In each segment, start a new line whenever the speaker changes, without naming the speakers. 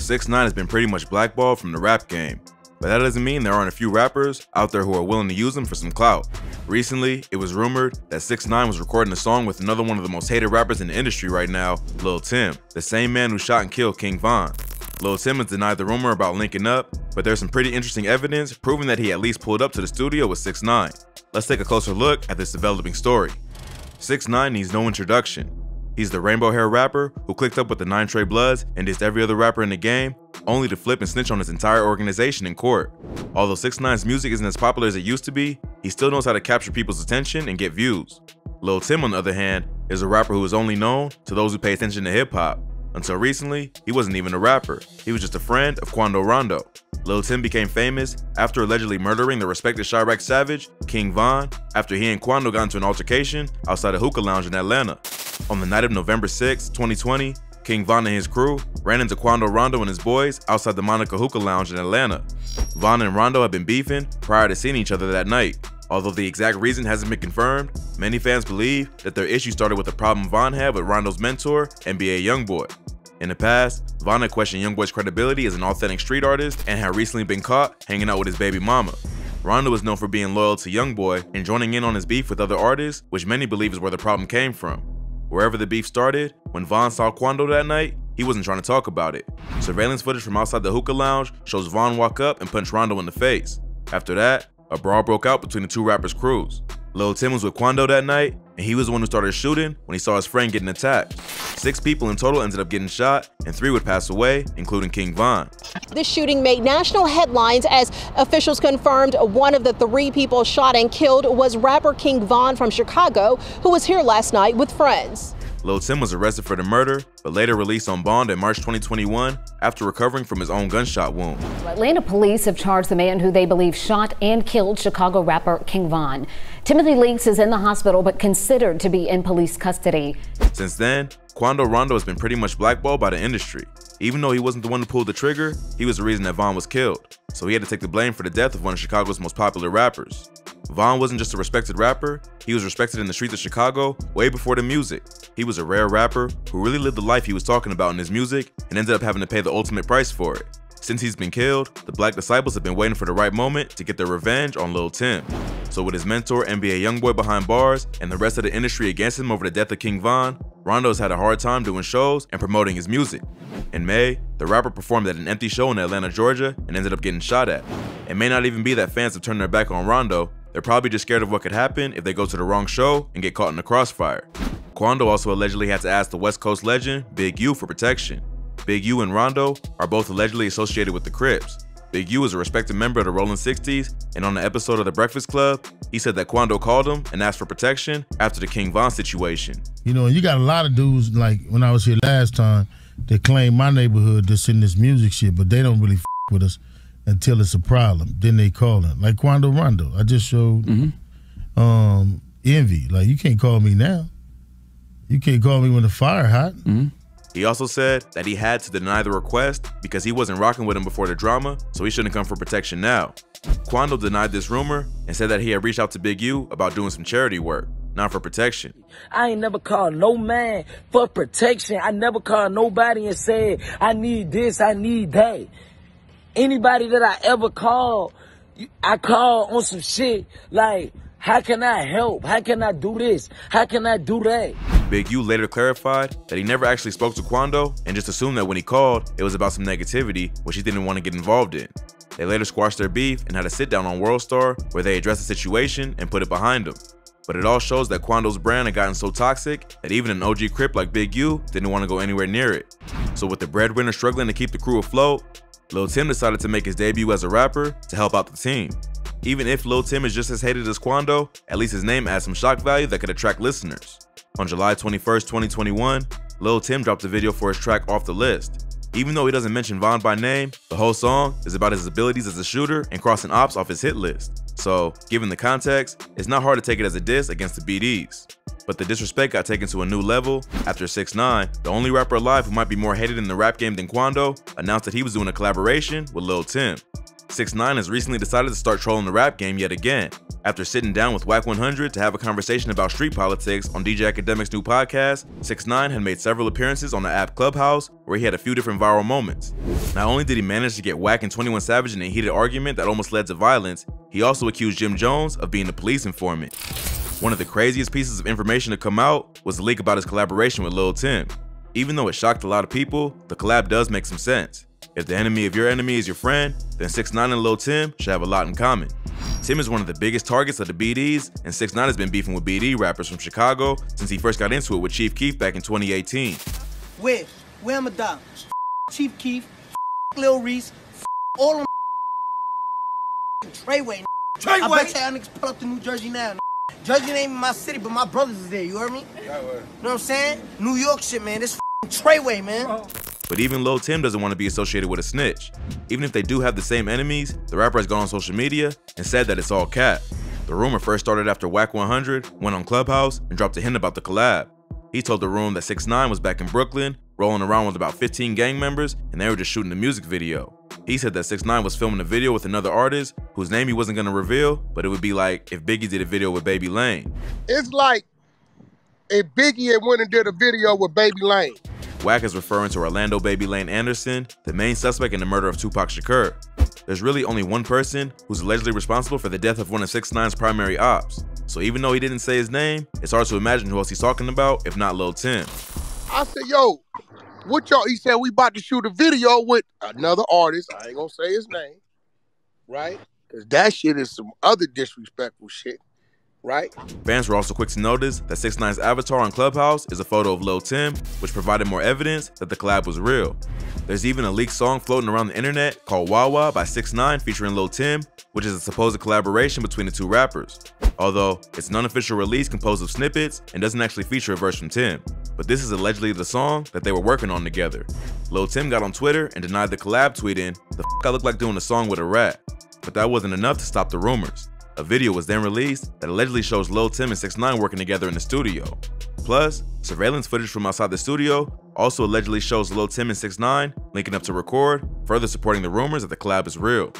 6IX9INE has been pretty much blackballed from the rap game, but that doesn't mean there aren't a few rappers out there who are willing to use him for some clout. Recently, it was rumored that 6IX9INE was recording a song with another one of the most hated rappers in the industry right now, Lil Tim, the same man who shot and killed King Von. Lil Tim has denied the rumor about linking up, but there's some pretty interesting evidence proving that he at least pulled up to the studio with 6IX9INE. Let's take a closer look at this developing story. 6IX9INE needs no introduction. He's the rainbow hair rapper who clicked up with the 9 Trey Bloods and dissed every other rapper in the game, only to flip and snitch on his entire organization in court. Although 6IX9INE's music isn't as popular as it used to be, he still knows how to capture people's attention and get views. Lil Tim, on the other hand, is a rapper who is only known to those who pay attention to hip-hop. Until recently, he wasn't even a rapper, he was just a friend of Quando Rondo. Lil Tim became famous after allegedly murdering the respected Chiraq savage, King Von, after he and Quando got into an altercation outside a hookah lounge in Atlanta. On the night of November 6, 2020, King Von and his crew ran into Quando Rondo and his boys outside the Monica Hookah Lounge in Atlanta. Von and Rondo had been beefing prior to seeing each other that night. Although the exact reason hasn't been confirmed, many fans believe that their issue started with a problem Von had with Rondo's mentor, NBA Youngboy. In the past, Von had questioned Youngboy's credibility as an authentic street artist and had recently been caught hanging out with his baby mama. Rondo was known for being loyal to Youngboy and joining in on his beef with other artists, which many believe is where the problem came from. Wherever the beef started, when Von saw Quando that night, he wasn't trying to talk about it. Surveillance footage from outside the hookah lounge shows Von walk up and punch Rondo in the face. After that, a brawl broke out between the two rappers' crews. Lil Tim was with Quando that night, and he was the one who started shooting when he saw his friend getting attacked. 6 people in total ended up getting shot, and 3 would pass away, including King Von.
This shooting made national headlines as officials confirmed one of the 3 people shot and killed was rapper King Von from Chicago, who was here last night with friends.
Lil Tim was arrested for the murder, but later released on bond in March 2021 after recovering from his own gunshot wound.
Atlanta police have charged the man who they believe shot and killed Chicago rapper King Von. Timothy Leaks is in the hospital but considered to be in police custody.
Since then, Quando Rondo has been pretty much blackballed by the industry. Even though he wasn't the one who pulled the trigger, he was the reason that Von was killed, so he had to take the blame for the death of one of Chicago's most popular rappers. Von wasn't just a respected rapper, he was respected in the streets of Chicago way before the music. He was a rare rapper who really lived the life he was talking about in his music and ended up having to pay the ultimate price for it. Since he's been killed, the Black Disciples have been waiting for the right moment to get their revenge on Lil Tim. So with his mentor NBA Youngboy behind bars and the rest of the industry against him over the death of King Von, Rondo's had a hard time doing shows and promoting his music. In May, the rapper performed at an empty show in Atlanta, Georgia and ended up getting shot at. It may not even be that fans have turned their back on Rondo, they're probably just scared of what could happen if they go to the wrong show and get caught in the crossfire. Quando also allegedly had to ask the West Coast legend Big U for protection. Big U and Rondo are both allegedly associated with the Crips. Big U is a respected member of the Rolling 60s, and on the episode of The Breakfast Club, he said that Quando called him and asked for protection after the King Von situation.
You know, you got a lot of dudes, like when I was here last time, that claim my neighborhood that's in this music shit, but they don't really with us until it's a problem. Then they call him. Like Quando Rondo. I just showed Envy. Like, you can't call me now. You can't call me when the fire hot.
He also said that he had to deny the request because he wasn't rocking with him before the drama, so he shouldn't come for protection now. Quando denied this rumor and said that he had reached out to Big U about doing some charity work, not for protection.
I ain't never called no man for protection. I never called nobody and said, I need this, I need that. Anybody that I ever called, I call on some shit like, how can I help? How can I do this? How can I do that?
Big U later clarified that he never actually spoke to Quando and just assumed that when he called, it was about some negativity, which he didn't want to get involved in. They later squashed their beef and had a sit down on World Star where they addressed the situation and put it behind them. But it all shows that Quando's brand had gotten so toxic that even an OG Crip like Big U didn't want to go anywhere near it. So with the breadwinner struggling to keep the crew afloat, Lil Tim decided to make his debut as a rapper to help out the team. Even if Lil Tim is just as hated as Quando, at least his name adds some shock value that could attract listeners. On July 21st, 2021, Lil Tim dropped a video for his track Off the List. Even though he doesn't mention Von by name, the whole song is about his abilities as a shooter and crossing OPPS off his hit list. So, given the context, it's not hard to take it as a diss against the BDs. But the disrespect got taken to a new level after 6IX9INE, the only rapper alive who might be more hated in the rap game than Quando, announced that he was doing a collaboration with Lil Tim. 6ix9ine has recently decided to start trolling the rap game yet again. After sitting down with Wack 100 to have a conversation about street politics on DJ Academic's new podcast, 6ix9ine had made several appearances on the app Clubhouse, where he had a few different viral moments. Not only did he manage to get Wack and 21 Savage in a heated argument that almost led to violence, he also accused Jim Jones of being a police informant. One of the craziest pieces of information to come out was the leak about his collaboration with Lil Tim. Even though it shocked a lot of people, the collab does make some sense. If the enemy of your enemy is your friend, then 6ix9ine and Lil Tim should have a lot in common. Tim is one of the biggest targets of the BDs, and 6ix9ine has been beefing with BD rappers from Chicago since he first got into it with Chief Keef back in 2018.
Where am I down? Chief Keef, Lil Reese, all of them Treyway. I bet y'all niggas pull up to New Jersey now. Jersey ain't even my city, but my brothers is there, you heard me? You know what I'm saying? New York shit, man. This Treyway, man.
But even Lil Tim doesn't want to be associated with a snitch. Even if they do have the same enemies, the rapper has gone on social media and said that it's all cap. The rumor first started after Wack 100 went on Clubhouse and dropped a hint about the collab. He told the room that 6ix9ine was back in Brooklyn, rolling around with about 15 gang members, and they were just shooting a music video. He said that 6ix9ine was filming a video with another artist whose name he wasn't going to reveal, but it would be like if Biggie did a video with Baby Lane.
It's like if Biggie had went and did a video with Baby Lane.
Wack is referring to Orlando Baby Lane Anderson, the main suspect in the murder of Tupac Shakur. There's really only one person who's allegedly responsible for the death of one of 6ix9ine's primary ops. So even though he didn't say his name, it's hard to imagine who else he's talking about if not Lil Tim.
I said, yo, what y'all, he said we about to shoot a video with another artist. I ain't gonna say his name, right? Because that shit is some other disrespectful shit, right?
Fans were also quick to notice that 6ix9ine's avatar on Clubhouse is a photo of Lil Tim, which provided more evidence that the collab was real. There's even a leaked song floating around the internet called Wawa by 6ix9ine featuring Lil Tim, which is a supposed collaboration between the two rappers. Although it's an unofficial release composed of snippets and doesn't actually feature a verse from Tim. But this is allegedly the song that they were working on together. Lil Tim got on Twitter and denied the collab, tweeting, "The f I look like doing a song with a rat." But that wasn't enough to stop the rumors. A video was then released that allegedly shows Lil Tim and 6ix9ine working together in the studio. Plus, surveillance footage from outside the studio also allegedly shows Lil Tim and 6ix9ine linking up to record, further supporting the rumors that the collab is real.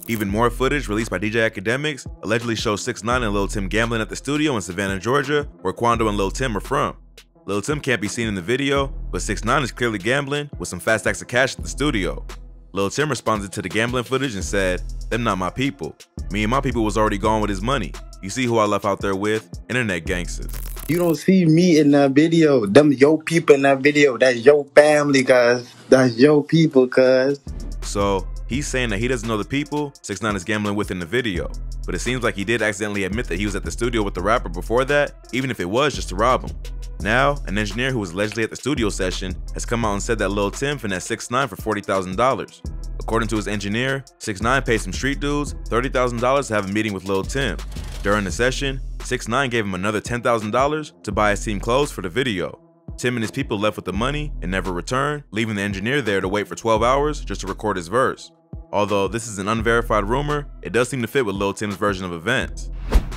Even more footage released by DJ Academics allegedly shows 6ix9ine and Lil Tim gambling at the studio in Savannah, Georgia, where Quando and Lil Tim are from. Lil Tim can't be seen in the video, but 6ix9ine is clearly gambling with some fast stacks of cash at the studio. Lil Tim responded to the gambling footage and said, "Them not my people. Me and my people was already gone with his money. You see who I left out there with? Internet gangsters."
You don't see me in that video. Them your people in that video. That's your family, cuz. That's your people, cuz.
So he's saying that he doesn't know the people 6ix9ine is gambling with in the video. But it seems like he did accidentally admit that he was at the studio with the rapper before that, even if it was just to rob him. Now, an engineer who was allegedly at the studio session has come out and said that Lil Tim finessed 6ix9ine for $40,000. According to his engineer, 6ix9ine paid some street dudes $30,000 to have a meeting with Lil Tim. During the session, 6ix9ine gave him another $10,000 to buy his team clothes for the video. Tim and his people left with the money and never returned, leaving the engineer there to wait for 12 hours just to record his verse. Although this is an unverified rumor, it does seem to fit with Lil Tim's version of events.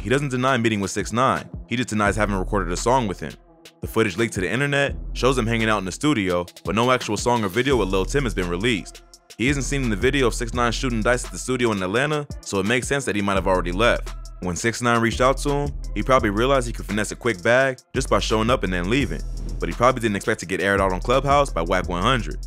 He doesn't deny meeting with 6ix9ine, he just denies having recorded a song with him. The footage leaked to the internet shows him hanging out in the studio, but no actual song or video with Lil Tim has been released. He isn't seen in the video of 6ix9ine shooting dice at the studio in Atlanta, so it makes sense that he might have already left. When 6ix9ine reached out to him, he probably realized he could finesse a quick bag just by showing up and then leaving, but he probably didn't expect to get aired out on Clubhouse by Wack 100.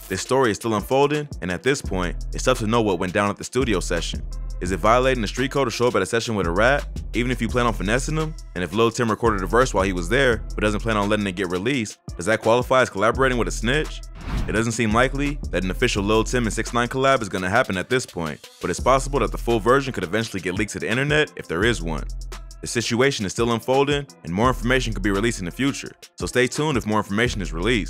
This story is still unfolding, and at this point, it's tough to know what went down at the studio session. Is it violating the street code to show up at a session with a rat, even if you plan on finessing him? And if Lil Tim recorded a verse while he was there, but doesn't plan on letting it get released, does that qualify as collaborating with a snitch? It doesn't seem likely that an official Lil Tim and 6ix9ine collab is going to happen at this point, but it's possible that the full version could eventually get leaked to the internet if there is one. The situation is still unfolding, and more information could be released in the future, so stay tuned if more information is released.